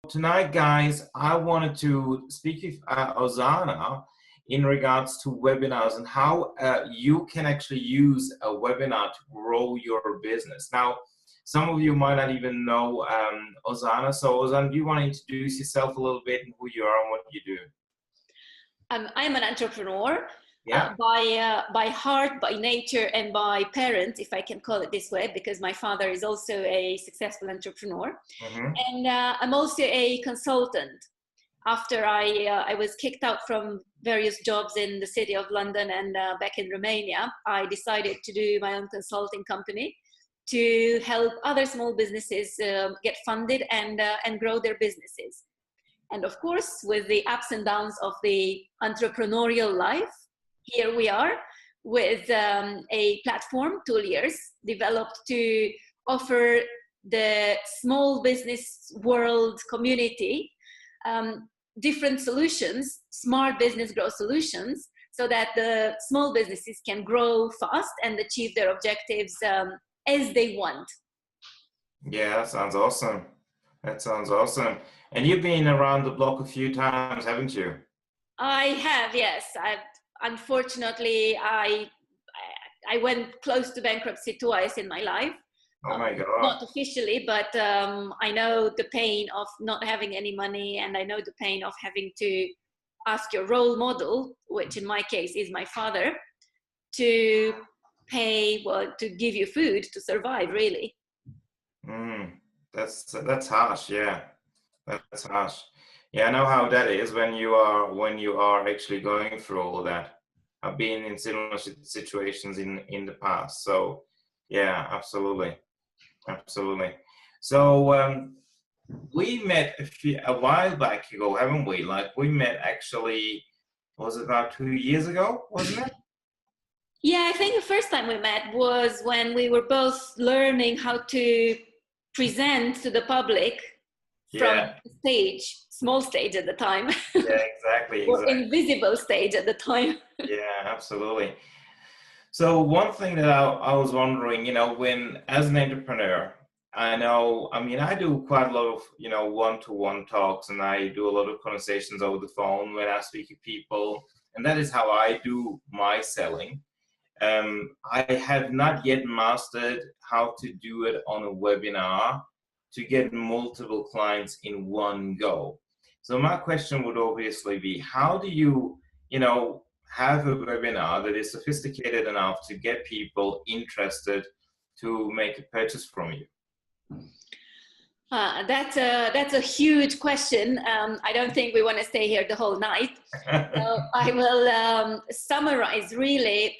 tonight, guys, I wanted to speak with Ozana in regards to webinars and how you can actually use a webinar to grow your business. Now, some of you might not even know Ozana. So, Ozana, do you want to introduce yourself a little bit and who you are and what you do? I'm an entrepreneur. Yeah. By heart, by nature, and by parent, if I can call it this way, because my father is also a successful entrepreneur. Mm-hmm. And I'm also a consultant. After I was kicked out from various jobs in the city of London and back in Romania, I decided to do my own consulting company to help other small businesses get funded and grow their businesses. And of course, with the ups and downs of the entrepreneurial life, here we are with a platform, Tooliers, developed to offer the small business world community different solutions, smart business growth solutions, so that the small businesses can grow fast and achieve their objectives as they want. Yeah, that sounds awesome. That sounds awesome. And you've been around the block a few times, haven't you? I have, yes. Unfortunately, I went close to bankruptcy twice in my life. Oh my God. Not officially, but I know the pain of not having any money, and I know the pain of having to ask your role model, which in my case is my father, to pay, well, to give you food to survive, really. That's harsh, yeah. That's harsh. Yeah, I know how that is when you are actually going through all of that. I've been in similar situations in the past. So yeah, absolutely. So we met a while back ago, haven't we? Like we met actually, was it about 2 years ago, wasn't it? Yeah, I think the first time we met was when we were both learning how to present to the public from the stage, small stage at the time. Yeah, exactly. Or invisible stage at the time. Yeah, absolutely. So one thing that I was wondering, when as an entrepreneur, I do quite a lot of, one-to-one talks, and I do a lot of conversations over the phone when I speak to people, and that is how I do my selling. I have not yet mastered how to do it on a webinar to get multiple clients in one go. So my question would obviously be, how do you, have a webinar that is sophisticated enough to get people interested to make a purchase from you? That's a huge question. I don't think we want to stay here the whole night. So I will summarize really.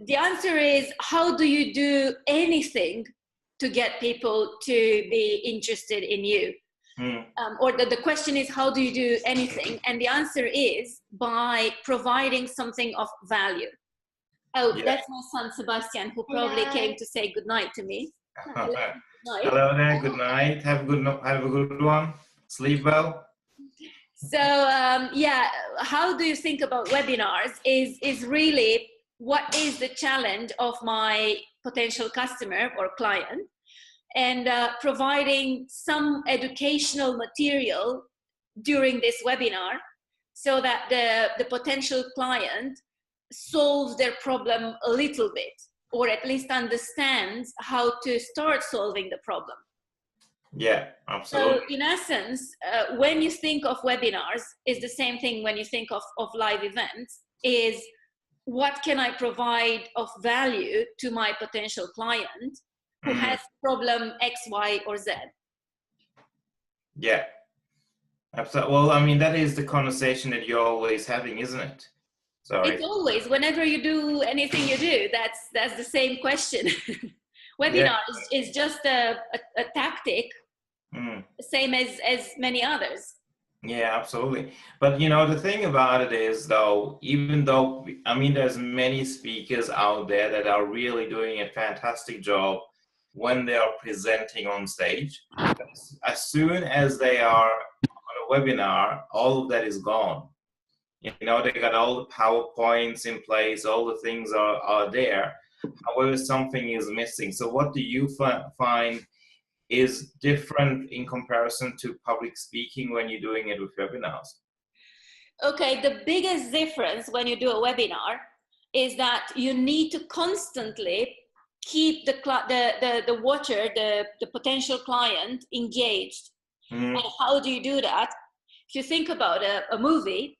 The answer is, how do you do anything to get people to be interested in you? Or the question is, how do you do anything? And the answer is by providing something of value. Oh, yeah. That's my son, Sebastian, who probably came to say goodnight to me. Hello there, good night. Have a good one. Sleep well. So, yeah, how do you think about webinars is really what is the challenge of my potential customer or client, and providing some educational material during this webinar so that the potential client solves their problem a little bit, or at least understands how to start solving the problem. Yeah, absolutely. So in essence, when you think of webinars, is the same thing when you think of live events, is what can I provide of value to my potential client who has problem X, Y, or Z? Yeah, absolutely. Well, I mean, that is the conversation that you're always having, isn't it? Sorry. It's always, whenever you do anything you do, that's the same question. Webinar is just a tactic, same as many others. Yeah, absolutely. But the thing about it is, though, even though, there's many speakers out there that are really doing a fantastic job when they are presenting on stage. As soon as they are on a webinar, all of that is gone. They got all the PowerPoints in place, all the things are there. However, something is missing. So what do you find is different in comparison to public speaking when you're doing it with webinars? Okay, the biggest difference when you do a webinar is that you need to constantly keep the watcher, the potential client engaged. And how do you do that? If you think about a movie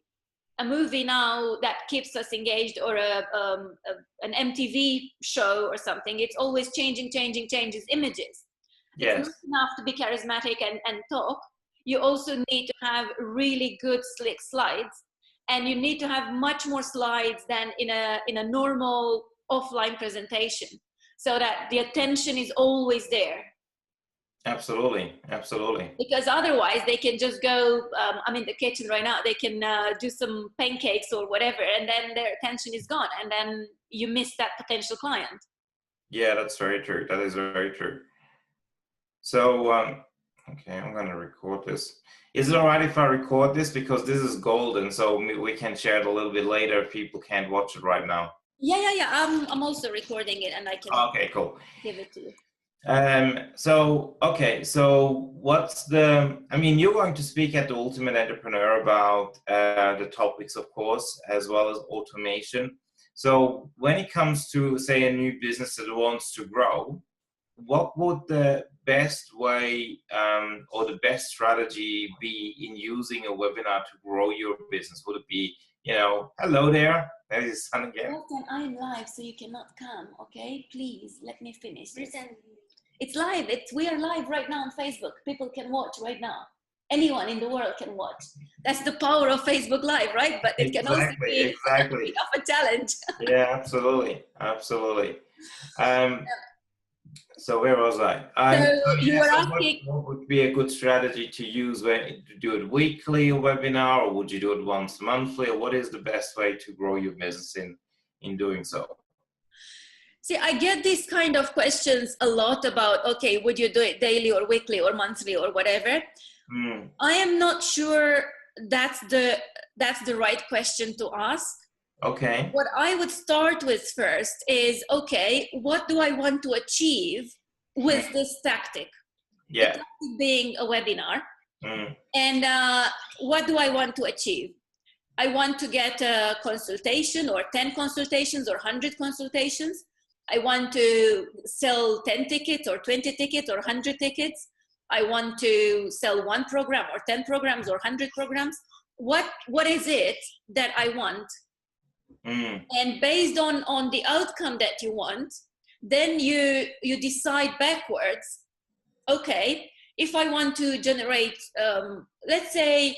now that keeps us engaged, or an MTV show or something, it's always changes images. Yes. It's not enough to be charismatic and talk. You also need to have really good slick slides, and you need to have much more slides than in a normal offline presentation, so that the attention is always there. Absolutely. Because otherwise they can just go, I'm in the kitchen right now, they can do some pancakes or whatever, and then their attention is gone, and then you miss that potential client. Yeah, that's very true. That is very true. So, okay, I'm going to record this. Is it all right if I record this? Because this is golden, so we can share it a little bit later if people can't watch it right now. Yeah. I'm also recording it, and I can okay, cool. give it to you. So what's you're going to speak at the Ultimate Entrepreneur about the topics, of course, as well as automation. So when it comes to, say, a new business that wants to grow, what would the best way or the best strategy be in using a webinar to grow your business? Would it be, hello there, there's Sun again. Listen, I'm live, so you cannot come, okay? Please, let me finish this. It's live. We are live right now on Facebook. People can watch right now. Anyone in the world can watch. That's the power of Facebook Live, right? But it can also be a challenge. Yeah, absolutely. So where was I? You were asking, what would be a good strategy to use to do it weekly, a webinar, or would you do it once monthly, or what is the best way to grow your business in doing so? See, I get these kind of questions a lot about, okay, would you do it daily or weekly or monthly or whatever? I am not sure that's the right question to ask. Okay. What I would start with first is, okay, what do I want to achieve with this tactic? Yeah. The tactic being a webinar. And what do I want to achieve? I want to get a consultation, or 10 consultations, or 100 consultations. I want to sell 10 tickets or 20 tickets or 100 tickets. I want to sell 1 program or 10 programs or 100 programs. What is it that I want? And based on the outcome that you want, then you decide backwards, okay, if I want to generate, let's say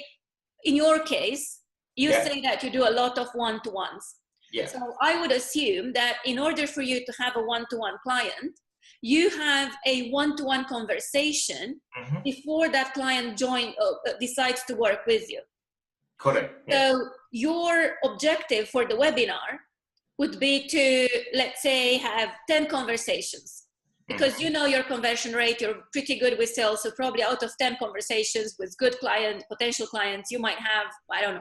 in your case, you say that you do a lot of one-to-ones. Yeah. So I would assume that in order for you to have a one-to-one client, you have a one-to-one conversation before that client decides to work with you. Correct. So your objective for the webinar would be to, let's say, have 10 conversations, because you know your conversion rate, you're pretty good with sales. So probably out of 10 conversations with good potential clients, you might have,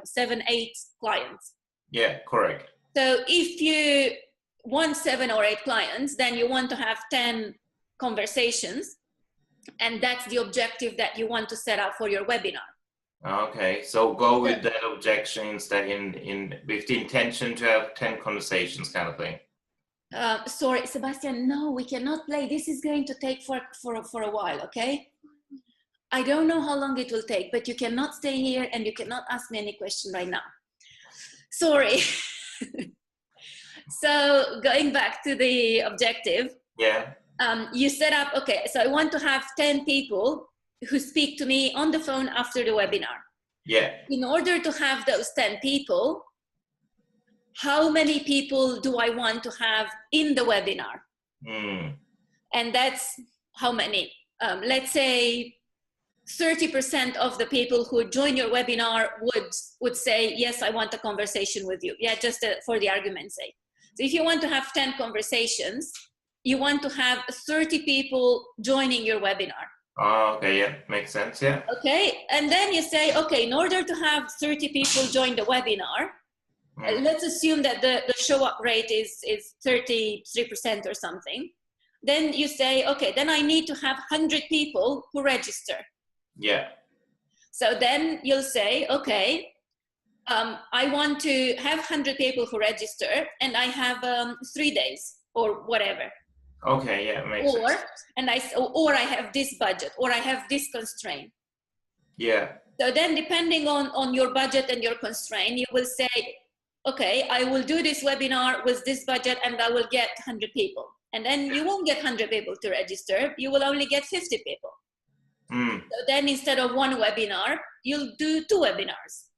7, 8 clients. Yeah, correct. So if you want 7 or 8 clients, then you want to have 10 conversations. And that's the objective that you want to set up for your webinar. Okay, so go with that objections that with the intention to have 10 conversations kind of thing. Sorry, Sebastian, no, we cannot play. This is going to take for a while, okay? I don't know how long it will take, but you cannot stay here and you cannot ask me any question right now. Sorry. So going back to the objective. Yeah. You set up, okay, so I want to have 10 people who speak to me on the phone after the webinar. Yeah. In order to have those 10 people, how many people do I want to have in the webinar? And that's how many? Let's say 30% of the people who join your webinar would say, yes, I want a conversation with you. Yeah, just for the argument's sake. So if you want to have 10 conversations, you want to have 30 people joining your webinar. Oh, okay, yeah, makes sense, yeah. Okay, and then you say, okay, in order to have 30 people join the webinar, let's assume that the show up rate is 33% or something. then you say, okay, then I need to have 100 people who register. Yeah. So then you'll say, okay, I want to have 100 people who register, and I have 3 days or whatever. Okay, yeah, makes sense. Or I have this budget, or I have this constraint. Yeah. So then, depending on your budget and your constraint, you will say, okay, I will do this webinar with this budget, and I will get 100 people. And then you won't get 100 people to register. You will only get 50 people. So then, instead of one webinar, you'll do 2 webinars.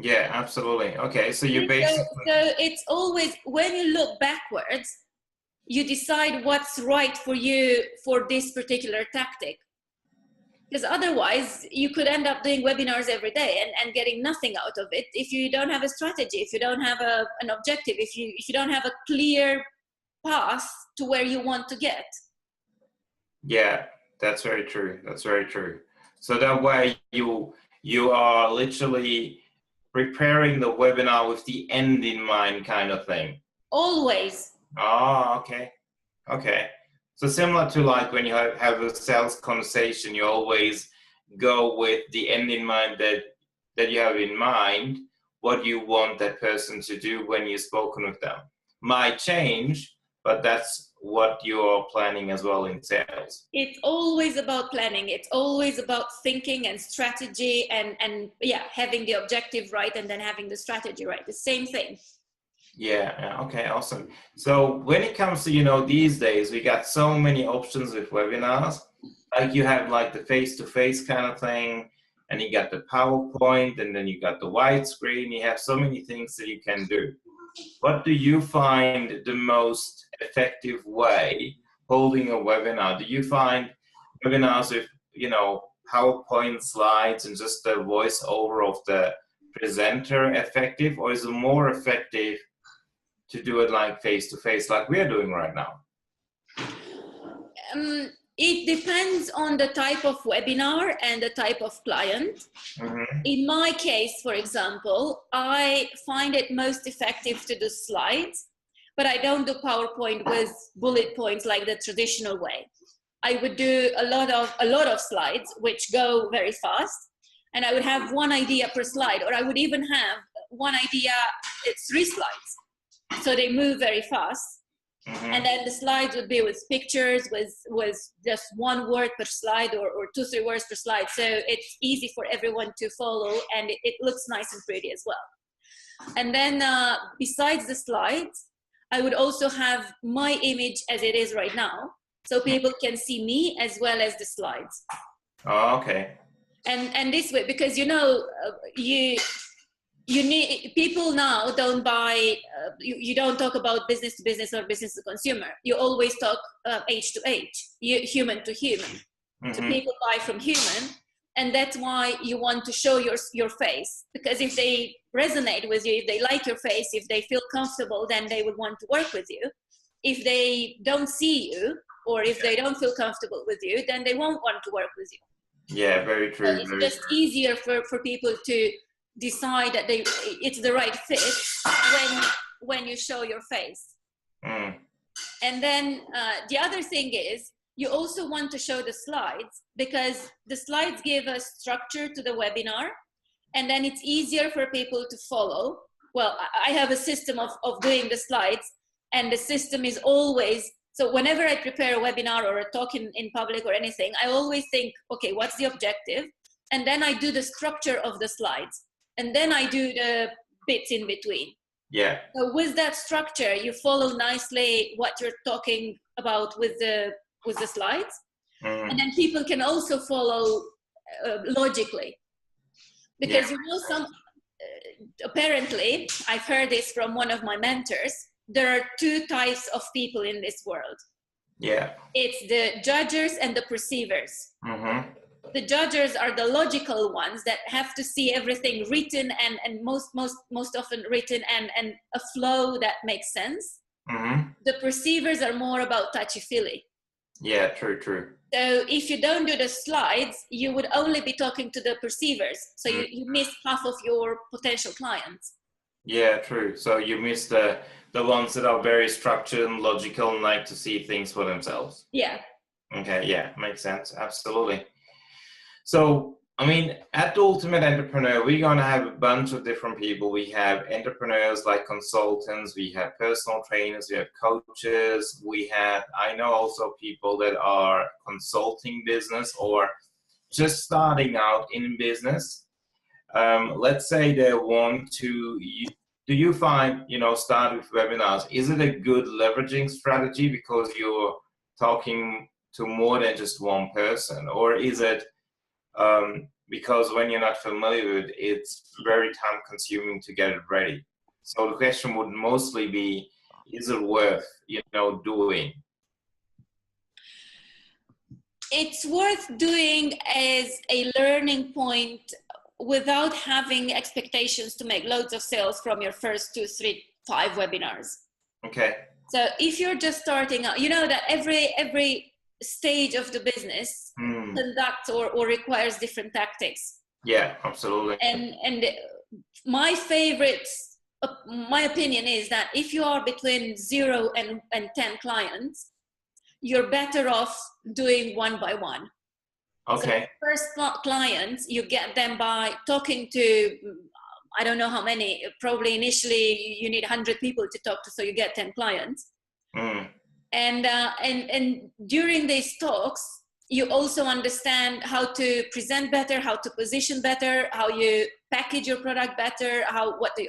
Yeah, absolutely. Okay, so you basically... So it's always, when you look backwards, you decide what's right for you for this particular tactic. Because otherwise, you could end up doing webinars every day and getting nothing out of it if you don't have a strategy, if you don't have an objective, if you don't have a clear path to where you want to get. Yeah, that's very true. That's very true. So that way you are literally preparing the webinar with the end in mind, kind of thing. Always. Oh, okay. Okay. So similar to like when you have a sales conversation, you always go with the end in mind that you have in mind, what you want that person to do when you've spoken with them. Might change, but that's what you're planning as well in sales. It's always about planning. It's always about thinking and strategy and yeah, having the objective right and then having the strategy right. The same thing. Yeah, okay, awesome. So when it comes to, these days, we got so many options with webinars. Like you have like the face-to-face kind of thing, and you got the PowerPoint, and then you got the widescreen. You have so many things that you can do. What do you find the most effective way holding a webinar? Do you find webinars with, PowerPoint slides and just the voiceover of the presenter effective, or is it more effective to do it like face-to-face like we're doing right now? It depends on the type of webinar and the type of client. In my case, for example, I find it most effective to do slides, but I don't do PowerPoint with bullet points like the traditional way. I would do a lot of slides which go very fast, and I would have one idea per slide, or I would even have one idea, it's 3 slides. So they move very fast. And then the slides would be with pictures, with just 1 word per slide or 2-3 words per slide. So it's easy for everyone to follow, and it looks nice and pretty as well. And then besides the slides, I would also have my image as it is right now. So people can see me as well as the slides. Oh, okay. And this way, because you need, people now don't buy, you don't talk about business to business or business to consumer. You always talk age to age, human to human. So people buy from human, and that's why you want to show your face, because if they resonate with you, if they like your face, if they feel comfortable, then they would want to work with you. If they don't see you, or if they don't feel comfortable with you, then they won't want to work with you. Yeah, very true. So it's just easier for people to decide that it's the right fit when you show your face. And then the other thing is, you also want to show the slides, because the slides give a structure to the webinar, and then it's easier for people to follow. Well, I have a system of doing the slides, and the system is always, so whenever I prepare a webinar or a talk in public or anything, I always think, okay, what's the objective? And then I do the structure of the slides. And then I do the bits in between. Yeah. So with that structure, you follow nicely what you're talking about with the slides. And then people can also follow logically. Because apparently, I've heard this from one of my mentors, there are 2 types of people in this world. Yeah. It's the judgers and the perceivers. The judgers are the logical ones that have to see everything written and most often written and a flow that makes sense. The perceivers are more about touchy-feely. Yeah, true. So if you don't do the slides, you would only be talking to the perceivers. So you miss half of your potential clients. Yeah, true. So you miss the The ones that are very structured and logical and like to see things for themselves. Yeah. Okay, yeah, makes sense. Absolutely. So, I mean, at the Ultimate Entrepreneur, we're going to have a bunch of different people. We have entrepreneurs like consultants, we have personal trainers, we have coaches, we have, I know also people that are consulting business or just starting out in business. Let's say they want to, do you find, start with webinars, is it a good leveraging strategy because you're talking to more than just one person? Or is it because when you're not familiar with it, it's very time consuming to get it ready? So the question would mostly be, is it worth, doing? It's worth doing as a learning point without having expectations to make loads of sales from your first 2, 3, 5 webinars. Okay. So if you're just starting out, you know that every stage of the business conducts or requires different tactics. Yeah, absolutely. And my opinion is that if you are between 0 and 10 clients, you're better off doing one by one. Okay. So first clients, you get them by talking to, I don't know how many, probably initially you need 100 people to talk to, so you get 10 clients. And during these talks, you also understand how to present better, how to position better, how you package your product better, what the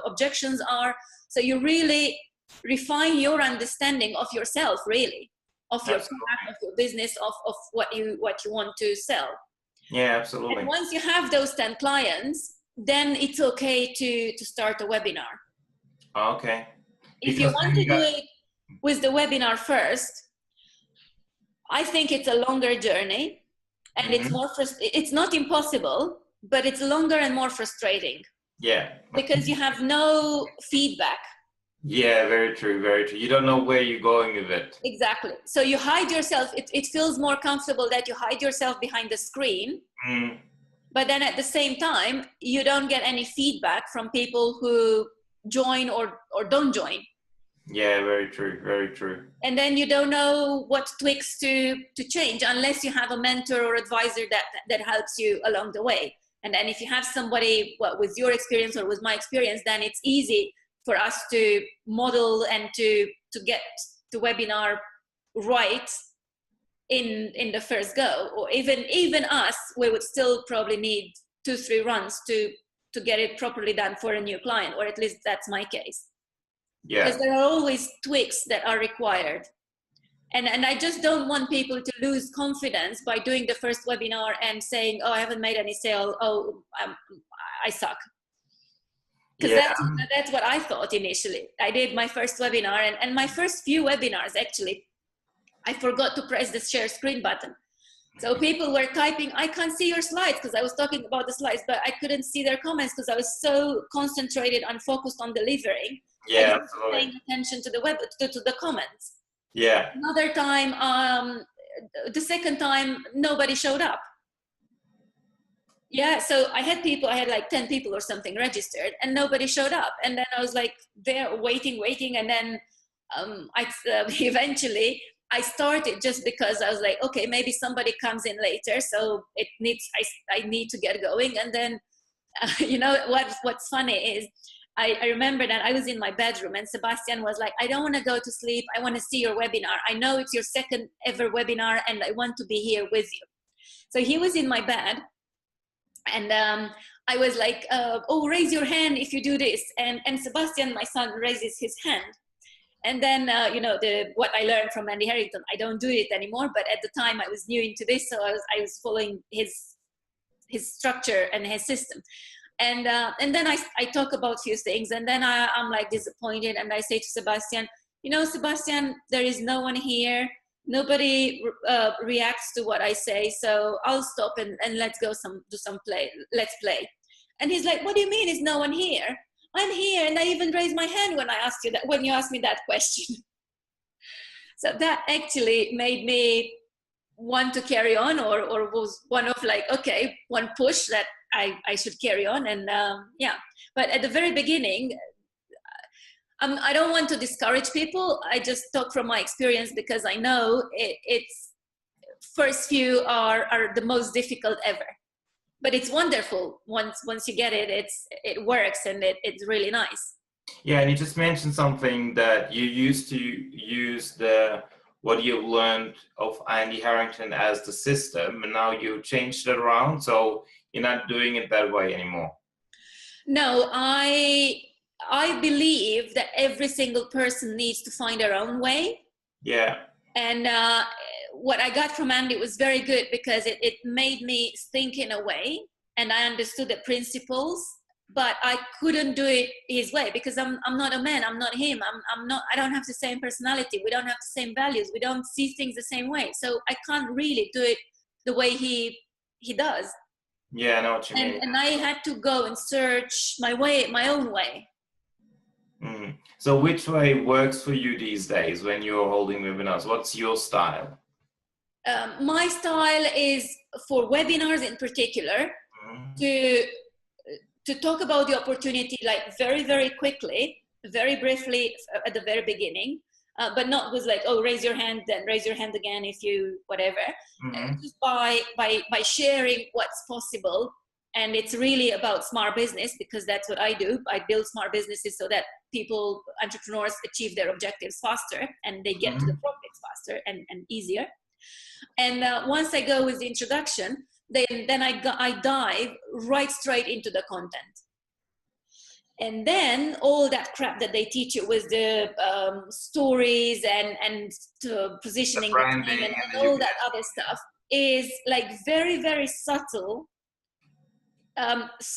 objections are. So you really refine your understanding of yourself, really, of your product, of your business, of what you want to sell. Yeah, absolutely. And once you have those 10 clients, then it's okay to start a webinar. Okay. If you want to do it with the webinar first, I think it's a longer journey, and it's more it's not impossible, but it's longer and more frustrating. Yeah. Because you have no feedback. Yeah, very true, very true. You don't know where you're going with it. Exactly. So you hide yourself. It feels more comfortable that you hide yourself behind the screen. But then at the same time, you don't get any feedback from people who join or don't join. Yeah, very true, very true. And then you don't know what tweaks to change unless you have a mentor or advisor that helps you along the way. And then if you have somebody with your experience or with my experience, then it's easy for us to model and to get the webinar right in the first go. Or even us, we would still probably need 2, 3 runs to get it properly done for a new client, or at least that's my case. Yeah. Because there are always tweaks that are required. And I just don't want people to lose confidence by doing the first webinar and saying, oh, I haven't made any sale. Oh, I suck. Because that's what I thought initially. I did my first webinar, and my first few webinars, actually, I forgot to press the share screen button. So people were typing, I can't see your slides, because I was talking about the slides, but I couldn't see their comments because I was so concentrated and focused on delivering. Yeah, I wasn't paying attention to the comments. Yeah. Another time, the second time, nobody showed up. Yeah, so I had like 10 people or something registered, and nobody showed up. And then I was like there waiting. And then eventually I started just because I was like, okay, maybe somebody comes in later. So I need to get going. And then, what's funny is I remember that I was in my bedroom and Sebastian was like, I don't want to go to sleep. I want to see your webinar. I know it's your second ever webinar and I want to be here with you. So he was in my bed. And I was like, oh, raise your hand if you do this. And Sebastian, my son, raises his hand. And then, what I learned from Andy Harrington, I don't do it anymore. But at the time I was new into this. So I was following his structure and his system. And then I talk about a few things. And then I'm like disappointed. And I say to Sebastian, Sebastian, there is no one here. Nobody reacts to what I say, so I'll stop and let's go do some play. Let's play. And he's like, what do you mean is no one here? I'm here, and I even raised my hand when you asked me that question. So that actually made me want to carry on, or was one of like, okay, one push that I should carry on. And But at the very beginning, I don't want to discourage people. I just talk from my experience because I know it's first few are the most difficult ever. But it's wonderful once you get it. It works and it's really nice. Yeah, and you just mentioned something that you used to use what you've learned of Andy Harrington as the system, and now you changed it around, so you're not doing it that way anymore. No, I believe that every single person needs to find their own way. Yeah. And what I got from Andy was very good because it made me think in a way, and I understood the principles, but I couldn't do it his way because I'm not a man, I'm not him, I don't have the same personality, we don't have the same values, we don't see things the same way. So I can't really do it the way he does. Yeah, I know what you mean. And I had to go and search my own way. Mm. So which way works for you these days when you're holding webinars? What's your style? My style is for webinars in particular, to talk about the opportunity like very, very quickly, very briefly at the very beginning, but not with like, oh, raise your hand, then raise your hand again if you, whatever. Just by sharing what's possible. And it's really about smart business because that's what I do. I build smart businesses so that entrepreneurs achieve their objectives faster and they get to the profits faster and easier. And once I go with the introduction, then I dive right straight into the content. And then all that crap that they teach you with the stories and positioning and all that other stuff is like very, very subtle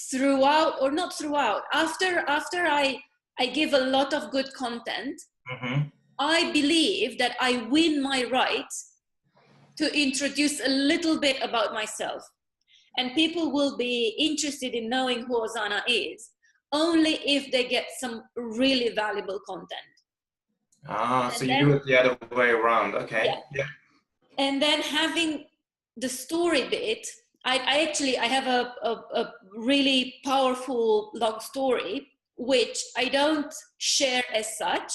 throughout, or not throughout. After I give a lot of good content, I believe that I win my right to introduce a little bit about myself. And people will be interested in knowing who Ozana is only if they get some really valuable content. So you do it the other way around. Okay. Yeah. And then having the story bit, I have a really powerful long story, which I don't share as such.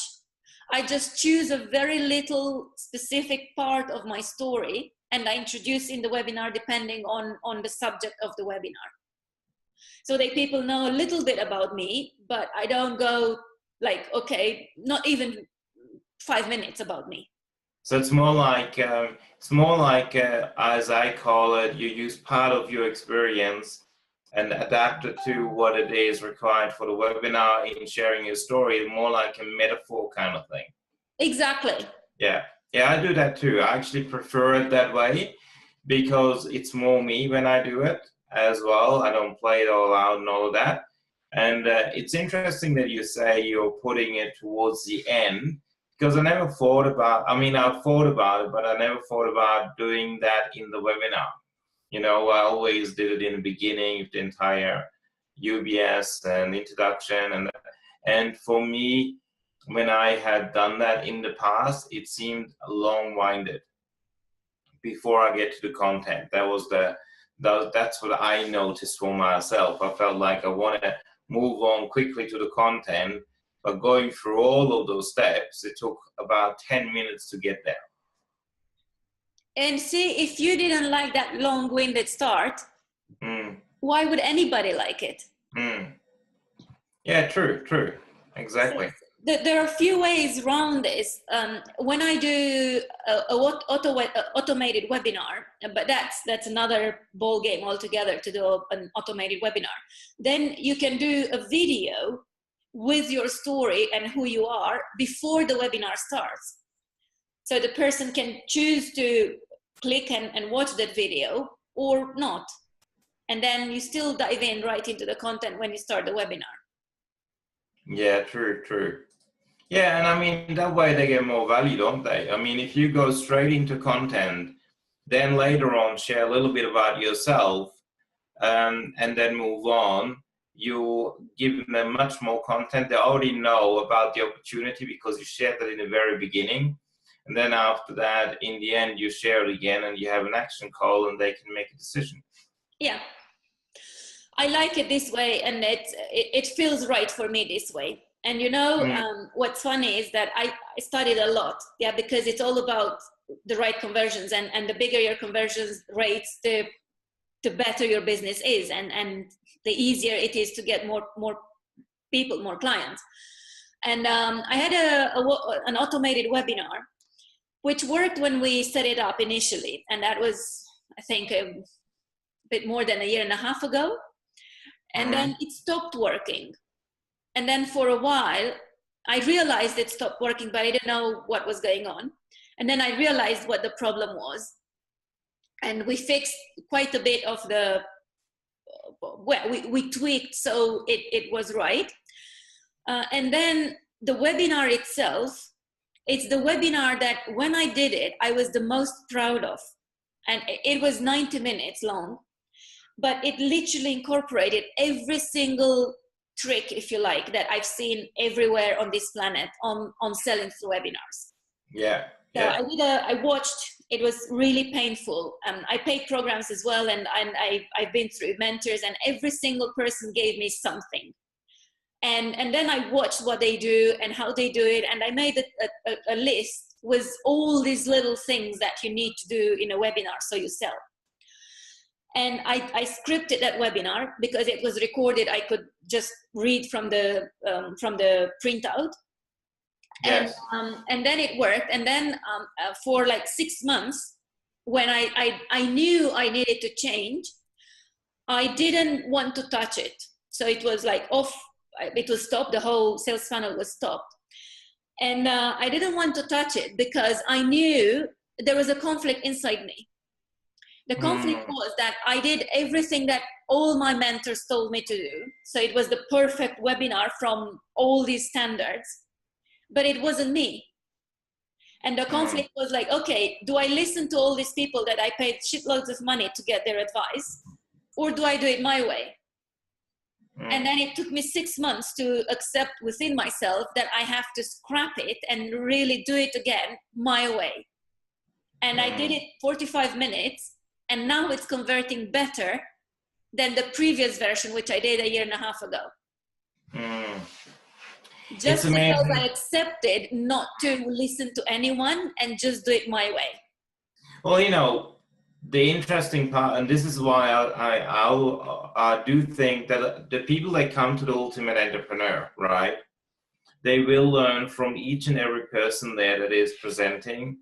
I just choose a very little specific part of my story and I introduce in the webinar depending on the subject of the webinar. So that people know a little bit about me, but I don't go like, okay, not even 5 minutes about me. So it's more like, as I call it, you use part of your experience and adapt it to what it is required for the webinar in sharing your story, more like a metaphor kind of thing. Exactly. Yeah, I do that too. I actually prefer it that way because it's more me when I do it as well. I don't play it all out and all of that. And it's interesting that you say you're putting it towards the end, because I never thought about, I thought about it, but I never thought about doing that in the webinar. You know, I always did it in the beginning of the entire UBS and introduction. And for me, when I had done that in the past, it seemed long-winded before I get to the content. That's what I noticed for myself. I felt like I want to move on quickly to the content, but going through all of those steps, it took about 10 minutes to get there. And see, if you didn't like that long-winded start, why would anybody like it? Yeah, true. Exactly. So there are a few ways around this. When I do automated webinar, but that's another ball game altogether to do an automated webinar. Then you can do a video with your story and who you are before the webinar starts. So the person can choose to click and watch that video or not. And then you still dive in right into the content when you start the webinar. Yeah, true. Yeah, and I mean, that way they get more value, don't they? I mean, if you go straight into content, then later on share a little bit about yourself, and then move on, you give them much more content. They already know about the opportunity because you shared that in the very beginning. And then after that, in the end, you share it again and you have an action call and they can make a decision. Yeah. I like it this way, and it feels right for me this way. And you know, Mm. what's funny is that I studied a lot, yeah, because it's all about the right conversions, and the bigger your conversions rates, the better your business is, and the easier it is to get more people, more clients. And I had an automated webinar, which worked when we set it up initially. And that was, I think, a bit more than a year and a half ago. And then it stopped working. And then for a while, I realized it stopped working, but I didn't know what was going on. And then I realized what the problem was. And we fixed quite a bit of the, well, we tweaked so it was right. And then the webinar itself, it's the webinar that when I did it, I was the most proud of. And it was 90 minutes long, but it literally incorporated every single trick, if you like, that I've seen everywhere on this planet on selling through webinars. Yeah. So Yeah. I watched, it was really painful. I paid programs as well, and I've been through mentors, and every single person gave me something. And then I watched what they do and how they do it, and I made a list with all these little things that you need to do in a webinar so you sell. And I scripted that webinar because it was recorded. I could just read from the printout. Yes. And then it worked. And then for like 6 months, when I knew I needed to change, I didn't want to touch it. So it was like off, it was stopped, the whole sales funnel was stopped. And I didn't want to touch it because I knew there was a conflict inside me. The conflict was that I did everything that all my mentors told me to do. So it was the perfect webinar from all these standards, but it wasn't me. And the conflict was like, okay, do I listen to all these people that I paid shitloads of money to get their advice, or do I do it my way? And then it took me 6 months to accept within myself that I have to scrap it and really do it again my way. And I did it 45 minutes, and now it's converting better than the previous version, which I did a year and a half ago. Just because I accepted not to listen to anyone and just do it my way. Well, you know, the interesting part, and this is why I do think that the people that come to the Ultimate Entrepreneur, right, they will learn from each and every person there that is presenting.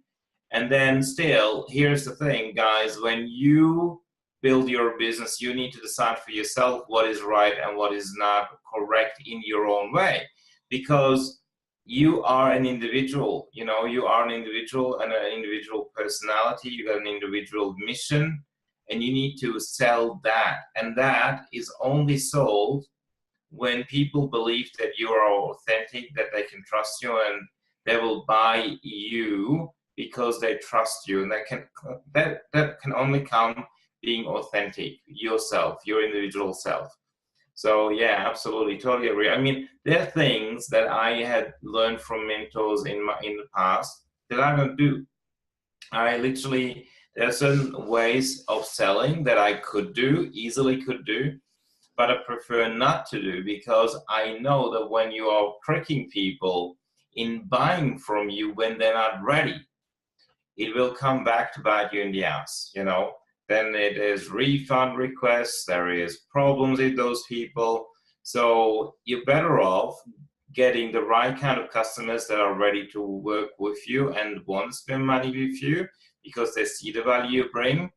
And then still, here's the thing, guys, when you build your business, you need to decide for yourself what is right and what is not correct in your own way, because you are an individual, you know, you are an individual and an individual personality, you got an individual mission, and you need to sell that. And that is only sold when people believe that you are authentic, that they can trust you, and they will buy you because they trust you. And that can only come being authentic, yourself, your individual self. So yeah, absolutely, totally agree. I mean, there are things that I had learned from mentors in the past that I don't do. I literally, there are certain ways of selling that I could do, easily could do, but I prefer not to do, because I know that when you are tricking people in buying from you when they're not ready, it will come back to bite you in the ass, you know. Then it is refund requests, there is problems with those people. So you're better off getting the right kind of customers that are ready to work with you and want to spend money with you because they see the value you bring,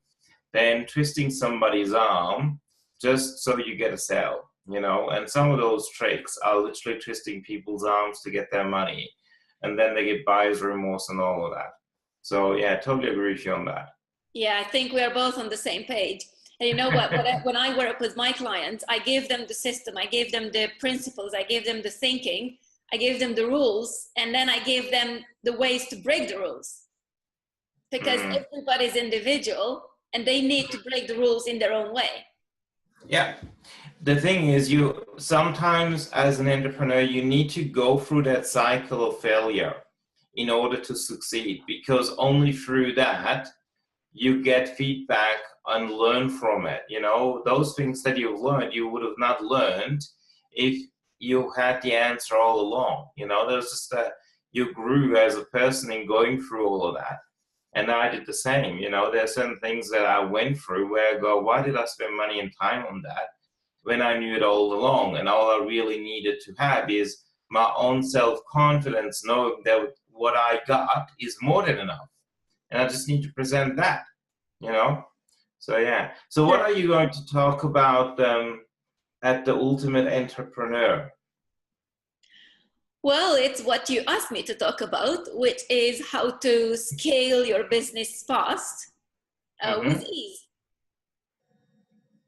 than twisting somebody's arm just so you get a sale, you know. And some of those tricks are literally twisting people's arms to get their money, and then they get buyer's remorse and all of that. So yeah, I totally agree with you on that. Yeah, I think we are both on the same page. And you know what, when I work with my clients, I give them the system, I give them the principles, I give them the thinking, I give them the rules, and then I give them the ways to break the rules. Because everybody's individual and they need to break the rules in their own way. Yeah. The thing is, you sometimes as an entrepreneur, you need to go through that cycle of failure in order to succeed, because only through that you get feedback and learn from it. You know, those things that you've learned, you would have not learned if you had the answer all along. You know, there's just you grew as a person in going through all of that. And I did the same. You know, there are certain things that I went through where I go, why did I spend money and time on that when I knew it all along? And all I really needed to have is my own self-confidence, knowing that what I got is more than enough. And I just need to present that, you know? So, yeah. So what are you going to talk about at the Ultimate Entrepreneur? Well, it's what you asked me to talk about, which is how to scale your business fast with ease.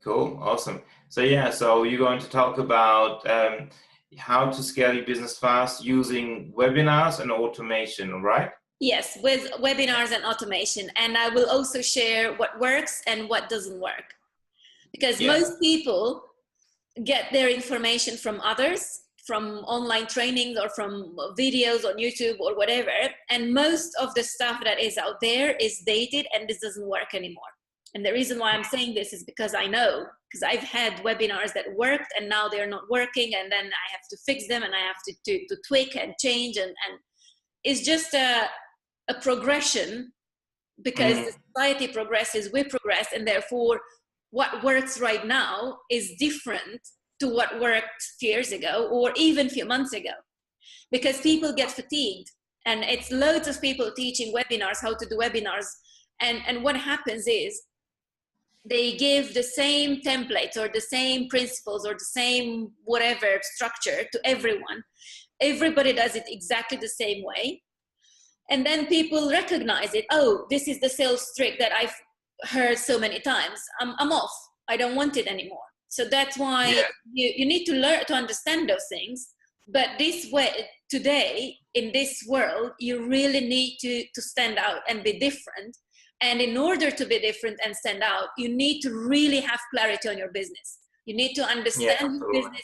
Cool, awesome. So yeah, so you're going to talk about how to scale your business fast using webinars and automation, right? Yes, with webinars and automation. And I will also share what works and what doesn't work. Because most people get their information from others, from online trainings or from videos on YouTube or whatever. And most of the stuff that is out there is dated and this doesn't work anymore. And the reason why I'm saying this is because I know, because I've had webinars that worked and now they're not working, and then I have to fix them and I have to tweak and change. And it's just a progression, because the society progresses, we progress, and therefore what works right now is different to what worked a few years ago or even a few months ago, because people get fatigued, and it's loads of people teaching webinars, how to do webinars. And what happens is they give the same templates or the same principles or the same whatever structure to everyone. Everybody does it exactly the same way. And then people recognize it. Oh, this is the sales trick that I've heard so many times. I'm off. I don't want it anymore. So that's why you need to learn to understand those things. But this way, today, in this world, you really need to stand out and be different. And in order to be different and stand out, you need to really have clarity on your business. You need to understand your business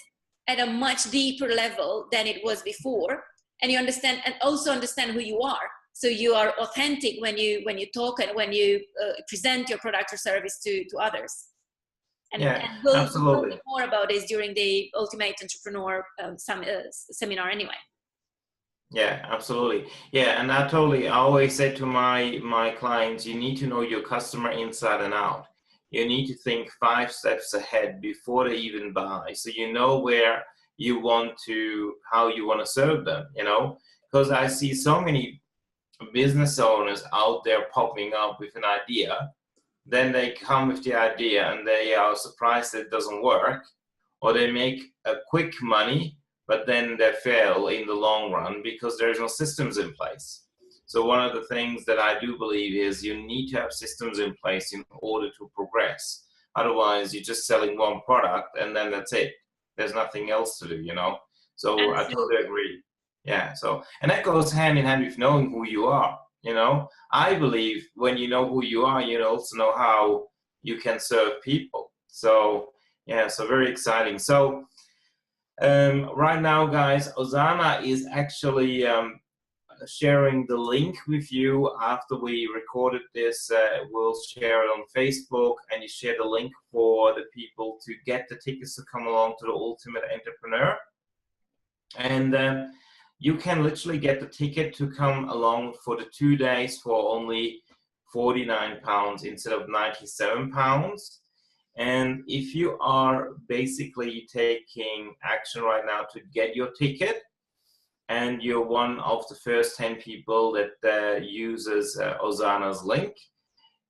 at a much deeper level than it was before. And you understand, and also understand who you are. So you are authentic when you talk and when you present your product or service to others. And we'll talk more about this during the Ultimate Entrepreneur seminar anyway. Yeah, absolutely. Yeah, and I always say to my clients, you need to know your customer inside and out. You need to think 5 steps ahead before they even buy, so you know where you want to, how you want to serve them, you know, because I see so many business owners out there popping up with an idea, then they come with the idea and they are surprised that it doesn't work, or they make a quick money, but then they fail in the long run because there's no systems in place. So one of the things that I do believe is you need to have systems in place in order to progress. Otherwise, you're just selling one product and then that's it. There's nothing else to do, you know? So I totally agree. Yeah, so, and that goes hand in hand with knowing who you are, you know? I believe when you know who you are, you also know how you can serve people. So, yeah, so very exciting. So, right now, guys, Ozana is actually sharing the link with you after we recorded this. We'll share it on Facebook, and you share the link for the people to get the tickets to come along to the Ultimate Entrepreneur. And you can literally get the ticket to come along for the 2 days for only £49 instead of £97. And if you are basically taking action right now to get your ticket, and you're one of the first 10 people that uses Ozana's link,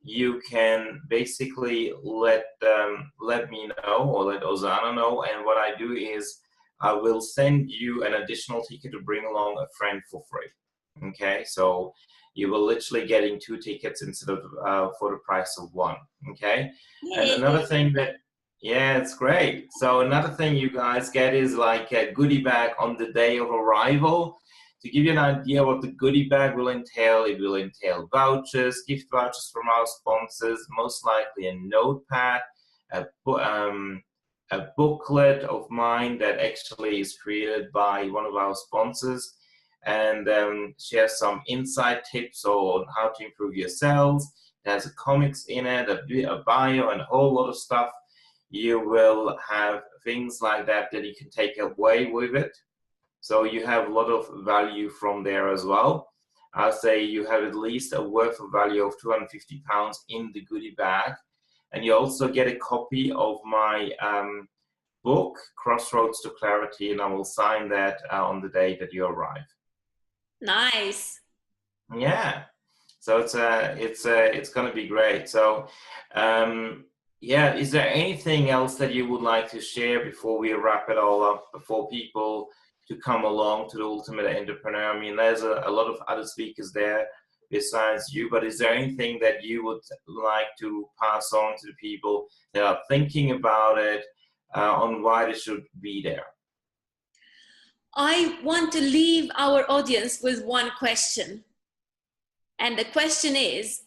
you can basically let me know, or let Ozana know. And what I do is I will send you an additional ticket to bring along a friend for free. Okay, so you will literally getting 2 tickets instead of for the price of 1. Okay, and another thing that, yeah, it's great. So another thing you guys get is like a goodie bag on the day of arrival. To give you an idea what the goodie bag will entail, it will entail vouchers, gift vouchers from our sponsors, most likely a notepad, a booklet of mine that actually is created by one of our sponsors, and share some insight tips on how to improve your sales. There's a comics in it, a bio, and a whole lot of stuff. you will have things like that that you can take away with it. So you have a lot of value from there as well. I'll say you have at least a worth of value of £250 in the goodie bag. And you also get a copy of my book, Crossroads to Clarity, and I will sign that on the day that you arrive. Nice. Yeah. So it's going to be great. So yeah, is there anything else that you would like to share before we wrap it all up, before people to come along to the Ultimate Entrepreneur? I mean, there's a lot of other speakers there besides you, but is there anything that you would like to pass on to the people that are thinking about it, on why they should be there? I want to leave our audience with one question. And the question is,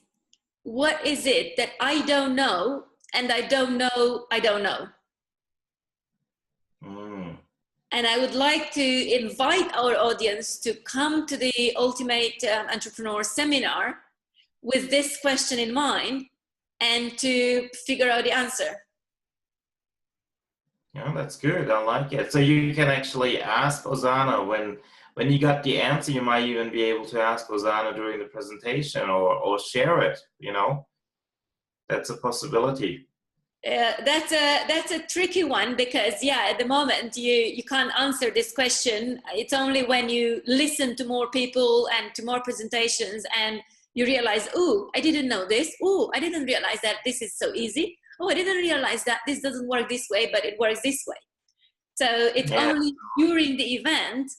what is it that I don't know and I don't know I don't know? And I would like to invite our audience to come to the Ultimate Entrepreneur Seminar with this question in mind and to figure out the answer. Yeah, that's good. I like it. So you can actually ask Ozana when you got the answer. You might even be able to ask Ozana during the presentation or share it. You know, that's a possibility. That's a tricky one, because at the moment you can't answer this question. It's only when you listen to more people and to more presentations and you realize, oh, I didn't know this. Oh, I didn't realize that this is so easy. Oh, I didn't realize that this doesn't work this way, but it works this way. So it's only during the event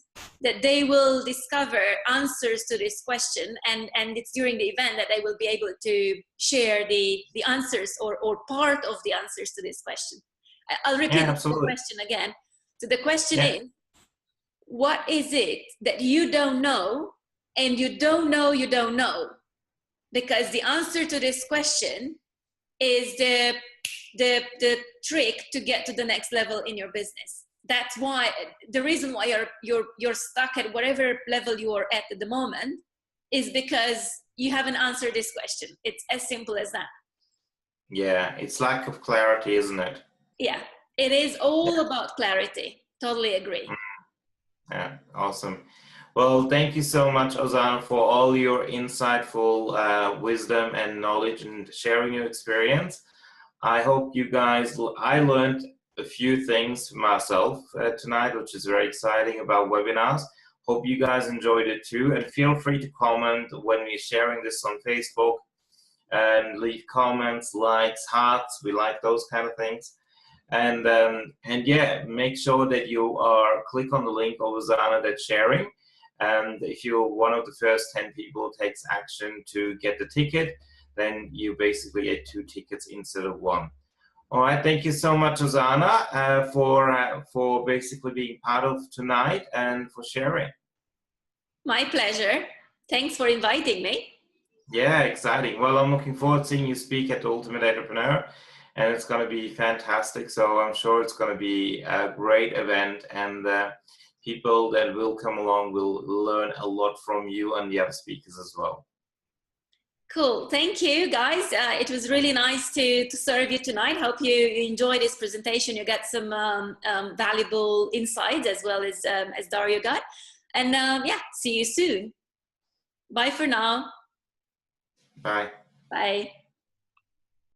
that they will discover answers to this question, and it's during the event that they will be able to share the answers or part of the answers to this question. I'll repeat the question again. So the question is, what is it that you don't know and you don't know you don't know? Because the answer to this question is the trick to get to the next level in your business. That's why the reason why you're stuck at whatever level you are at the moment is because you haven't answered this question. It's as simple as that. Yeah, it's lack of clarity, isn't it? Yeah, it is all about clarity. Totally agree. Yeah, awesome. Well, thank you so much, Ozana, for all your insightful wisdom and knowledge and sharing your experience. I hope you guys, I learned a few things myself tonight, which is very exciting about webinars. Hope you guys enjoyed it too, and feel free to comment when we're sharing this on Facebook and leave comments, likes, hearts. We like those kind of things. And yeah, make sure that you click on the link of Ozana that's sharing. And if you're one of the first 10 people who takes action to get the ticket, then you basically get 2 tickets instead of 1. All right, thank you so much, Ozana, for basically being part of tonight and for sharing. My pleasure. Thanks for inviting me. Yeah, exciting. Well, I'm looking forward to seeing you speak at the Ultimate Entrepreneur, and it's going to be fantastic. So I'm sure it's going to be a great event, and people that will come along will learn a lot from you and the other speakers as well. Cool. Thank you, guys. It was really nice to serve you tonight. Hope you enjoyed this presentation. You got some valuable insights as well as Dario got. And yeah, see you soon. Bye for now. Bye. Bye.